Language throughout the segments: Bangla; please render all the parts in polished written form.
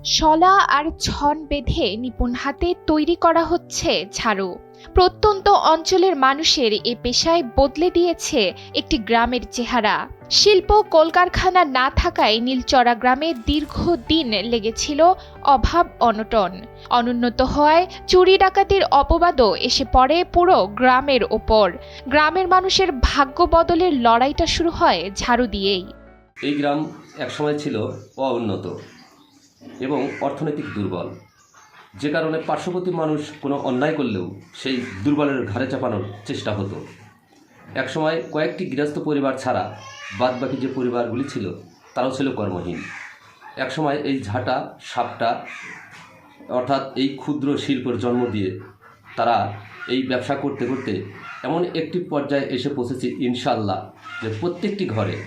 শলা আর ছন বেঁধে নিপুণ হাতে তৈরি করা হচ্ছে ঝাড়ু। প্রত্যন্ত অঞ্চলের মানুষের এ পেশায় বদলে দিয়েছে একটি গ্রামের চেহারা। শিল্প কলকারখানা না থাকায় নীলচড়া গ্রামে দীর্ঘদিন লেগেছিল অভাব অনটন। অনুন্নত হওয়ায় চুরি ডাকাতির অপবাদও এসে পড়ে পুরো গ্রামের ওপর। গ্রামের মানুষের ভাগ্য বদলের লড়াইটা শুরু হয় ঝাড়ু দিয়েই। এই গ্রাম একসময় ছিল অউন্নত এবং অর্থনৈতিক দুর্বল, যে কারণে পার্শ্ববর্তী মানুষ কোনো অন্যায় করলেও সেই দুর্বলের ঘাড়ে চাপানোর চেষ্টা হতো। একসময় কয়েকটি গৃহস্থ পরিবার ছাড়া বাদবাকি যে পরিবারগুলি ছিল তারাও ছিল কর্মহীন। একসময় এই ঝাঁটা সাপটা অর্থাৎ এই ক্ষুদ্র শিল্পের জন্ম দিয়ে তারা এই ব্যবসা করতে করতে এমন একটি পর্যায়ে এসে পৌঁছেছে ইনশাআল্লাহ যে প্রত্যেকটি ঘরে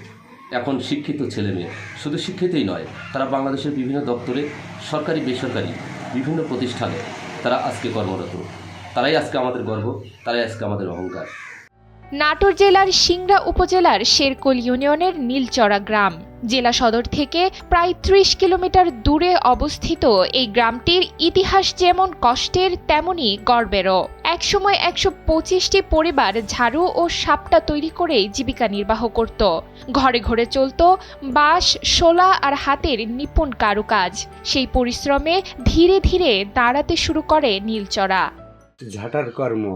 এখন শিক্ষিত ছেলেমেয়ে, শুধু শিক্ষিতই নয়, তারা বাংলাদেশের বিভিন্ন দপ্তরে সরকারি বেসরকারি বিভিন্ন প্রতিষ্ঠানে তারা আজকে কর্মরত। তারাই আজকে আমাদের গর্ব, তারাই আজকে আমাদের অহংকার। নাটোর জেলার সিংড়া উপজেলার শেরকুল ইউনিয়নের নীলচড়া গ্রাম। জেলা সদর থেকে প্রায় ৩০ কিলোমিটার দূরে অবস্থিত এই গ্রামটির ইতিহাস যেমন কষ্টের তেমনি গর্বেরও। একসময় ১২৫টি পরিবার ঝাড়ু ও সাপটা তৈরি করে জীবিকা নির্বাহ করত। ঘরে ঘরে চলত বাঁশ, শোলা আর হাতের নিপুণ কারুকাজ। সেই পরিশ্রমে ধীরে ধীরে দাঁড়াতে শুরু করে নীলচড়া। ঝাঁটার কর্ম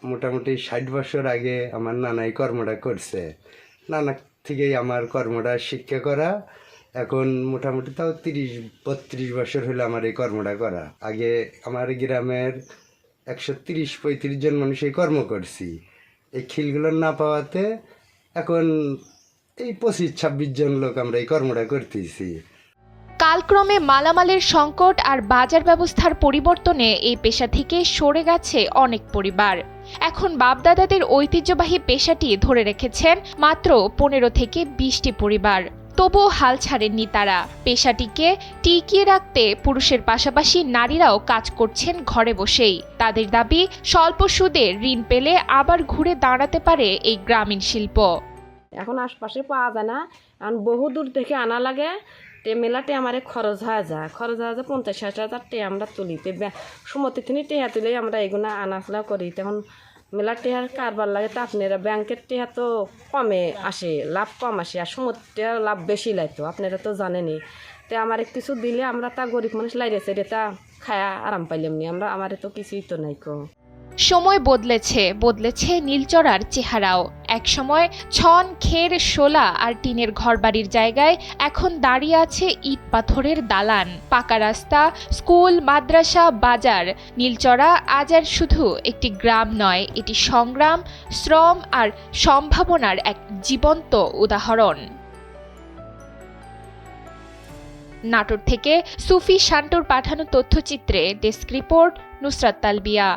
মোটামুটি ৬০ বছর আগে আমার নানাই কর্মটা করছে। নানা থেকেই আমার কর্মটা শিক্ষা করা। এখন মোটামুটি তাও ৩০-৩২ বছর হলো আমার এই কর্মটা করা। আগে আমার গ্রামের ১৩০-৩৫ জন মানুষ এই কর্ম করছি। এই খিলগুলো না পাওয়াতে এখন এই ২৫-২৬ জন লোক আমরা এই কর্মটা করতেছি। কালক্রমে মালামালের সংকট আর বাজার ব্যবস্থার পরিবর্তনে এই পেশা থেকে সরে গেছে অনেক পরিবার। এখন বাপদাদাদের ঐতিহ্যবাহী পেশাটি ধরে রেখেছেন মাত্র ১৫ থেকে ২০টি পরিবার। তবুও হাল ছাড়েননি তারা। পেশাটিকে টিকিয়ে রাখতে পুরুষের পাশাপাশি নারীরাও কাজ করছেন ঘরে বসেই। তাদের দাবি, স্বল্প সুদে ঋণ পেলে আবার ঘুরে দাঁড়াতে পারে এই গ্রামীণ শিল্প। এখন আশপাশে পাওয়া যায় না, এখন বহু দূর থেকে আনা লাগে। মেলাতে আমার খরচ হয়ে যায় ৫০,০০০ টে আমরা তুলি। সমতি তিনি টেহা তুলে আমরা এগুলো আনাফলা করি। তখন মেলা টেহার কারবার লাগে। তা আপনারা ব্যাংকের টেহা তো কমে আসে, লাভ কম আসে, আর সমতির লাভ বেশি লাগতো, আপনারা তো জানেনই। তো আমার কিছু দিলে আমরা তা গরিব মানুষ লাইরেছে রে, তা খায়া আরাম পাইলাম নি আমরা, আমার তো কিছুই তো নাই কো। সময় বদলেছে নীলচড়ার চেহারাও। একসময় ছন, খের, শোলা আর টিনের ঘরবাড়ির জায়গায় এখন দাঁড়িয়ে আছে ইট পাথরের দালান, পাকা রাস্তা, স্কুল, মাদ্রাসা, বাজার। নীলচড়া আজ আর শুধু একটি গ্রাম নয়, এটি সংগ্রাম, শ্রম আর সম্ভাবনার এক জীবন্ত উদাহরণ। নাটোর থেকে সুফি শান্টুর পাঠানো তথ্যচিত্রে ডেস্ক রিপোর্ট, নুসরাত তালবিয়া।